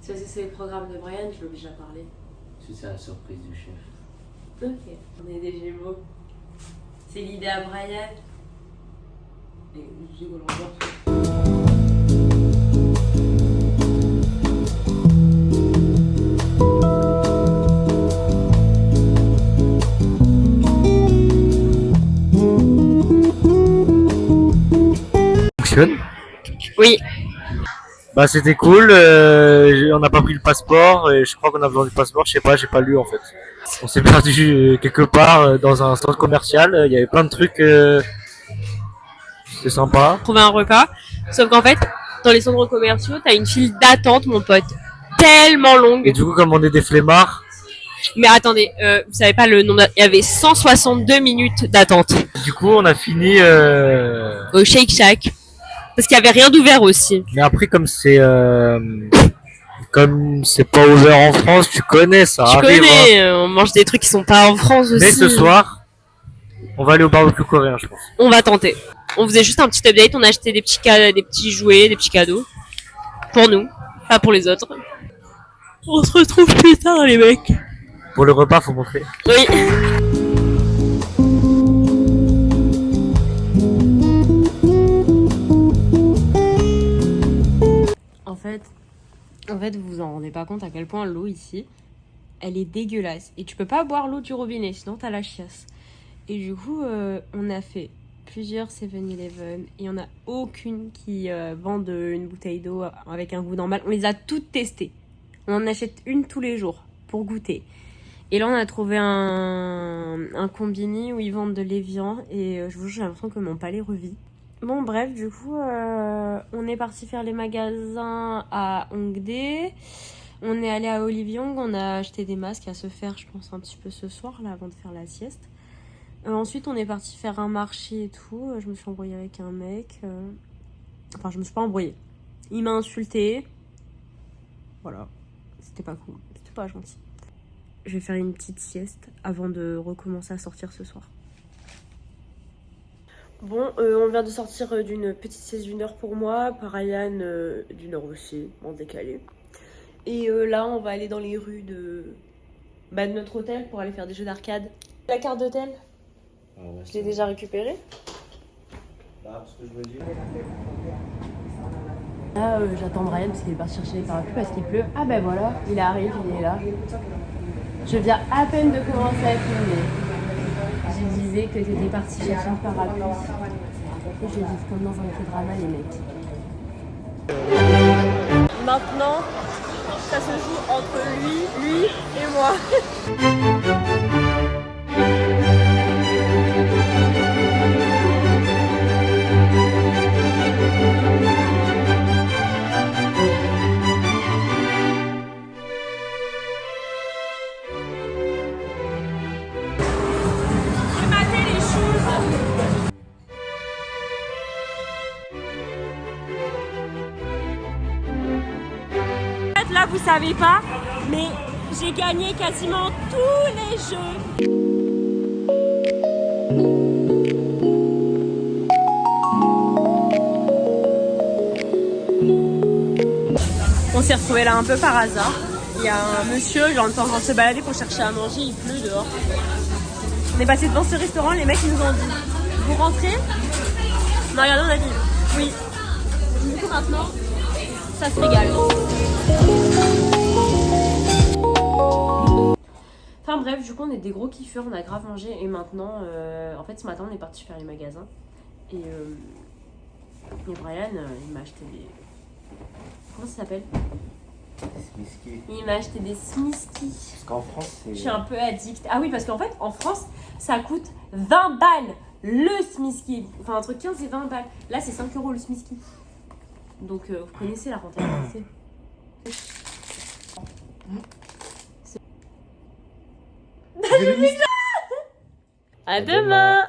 Ça, c'est le programme de Brian, je l'oblige à parler. C'est la surprise du chef. Ok, on est des Gémeaux. C'est l'idée à Brian. Et je rigole encore. Oui. Bah c'était cool, on n'a pas pris le passeport et je crois qu'on a besoin du passeport, je sais pas, j'ai pas lu en fait. On s'est perdu quelque part dans un centre commercial, il y avait plein de trucs, c'était sympa. Trouver un repas. Sauf qu'en fait, dans les centres commerciaux, t'as une file d'attente, mon pote. Tellement longue. Et du coup comme on est des flemmards, Mais attendez, vous savez pas le nombre. Il y avait 162 minutes d'attente du coup on a fini... au Shake Shack. Parce qu'il y avait rien d'ouvert aussi. Mais après comme c'est pas ouvert en France, tu connais, ça Tu arrive. connais, on mange des trucs qui sont pas en France aussi. Mais ce soir, on va aller au barbecue coréen je pense. On va tenter. On faisait juste un petit update, on a acheté des petits jouets, des petits cadeaux. Pour nous, pas pour les autres. On se retrouve plus tard les mecs. Pour le repas faut montrer. Oui. En fait, vous vous en rendez pas compte à quel point l'eau ici, elle est dégueulasse. Et tu peux pas boire l'eau du robinet, sinon t'as la chiasse. Et du coup, on a fait plusieurs 7-Eleven. Il y en a aucune qui vendent une bouteille d'eau avec un goût normal. On les a toutes testées. On en achète une tous les jours pour goûter. Et là, on a trouvé un combini où ils vendent de l'évian. Et je vous jure, j'ai l'impression que mon palais revit. Bon, bref, du coup, on est parti faire les magasins à Hongdae. On est allé à Oliviong. On a acheté des masques à se faire, je pense, un petit peu ce soir, là, avant de faire la sieste. Ensuite, on est parti faire un marché et tout. Je me suis embrouillée avec un mec. Enfin, je me suis pas embrouillée. Il m'a insultée. Voilà. C'était pas cool. C'était pas gentil. Je vais faire une petite sieste avant de recommencer à sortir ce soir. Bon, on vient de sortir d'une petite sieste d'une heure pour moi. Par Ryan, d'une heure aussi, en décalé. Et là, on va aller dans les rues de notre hôtel pour aller faire des jeux d'arcade. La carte d'hôtel, je l'ai déjà récupérée. Là, ce que je veux dire. Là, j'attends Brian parce qu'il est parti chercher les parapluies parce qu'il pleut. Ah ben voilà, il arrive, il est là. Je viens à peine de commencer à filmer. Je disais que t'étais parti chercher un parapluie. Et je dis comme dans un K-drama les mecs. Maintenant, ça se joue entre lui et moi. Là, vous savez pas, mais j'ai gagné quasiment tous les jeux. On s'est retrouvés là un peu par hasard. Il y a un monsieur, genre, on est en train de se balader pour chercher à manger, il pleut dehors. On est passé devant ce restaurant, les mecs ils nous ont dit vous rentrez? Non, regardez, on a dit oui. Du coup maintenant, ça se régale. Enfin bref, du coup on est des gros kiffeurs, on a grave mangé et maintenant, en fait ce matin on est parti faire les magasins et Brian il m'a acheté des... Comment ça s'appelle? Il m'a acheté des Smisky. Parce qu'en France, c'est... Je suis un peu addict. Ah oui, parce qu'en fait en France ça coûte 20 balles le Smisky. Enfin entre 15 et 20 balles. Là c'est 5 € le Smisky. Donc vous connaissez la rentabilité. À demain.